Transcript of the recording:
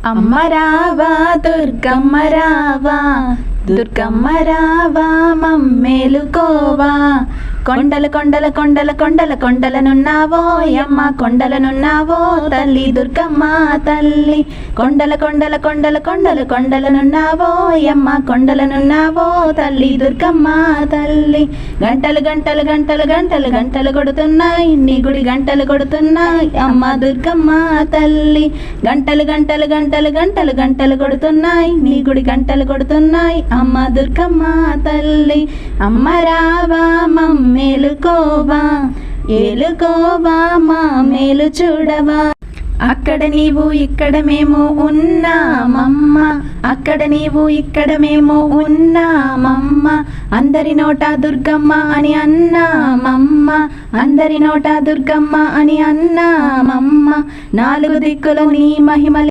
అమ్మ రావా దుర్గమ్మ రావా, దుర్గమ్మ రావా మమ్మేలుకోవా. కొండలు కొండల కొండల కొండల కొండలనున్నావో యమ్మ, కొండలనున్నావో తల్లి దుర్గమ్మ తల్లి. కొండల కొండల కొండల కొండల కొండలనున్నావో యమ్మ, కొండలనున్నావో తల్లి దుర్గమ్మ తల్లి. గంటలు గంటలు గంటలు గంటలు గంటలు కొడుతున్నాయి నీ గుడి గంటలు కొడుతున్నాయి అమ్మ దుర్గమ్మ తల్లి. గంటలు గంటలు గంటలు గంటలు గంటలు కొడుతున్నాయి నీ గుడి గంటలు కొడుతున్నాయి అమ్మ దుర్గమ్మ తల్లి. అమ్మ రావా మమ్మేలుకోవా, ఏలుకోవా మా మేలు చూడవా. అక్కడ నీవు ఇక్కడ మేము ఉన్నామమ్మ, అక్కడ నీవు ఇక్కడ మేము ఉన్నామమ్మ. అందరి నోట దుర్గమ్మ అని అన్నామమ్మ, అందరి నోట దుర్గమ్మ అని అన్నామమ్మ. నాలుగు దిక్కులు నీ మహిమలు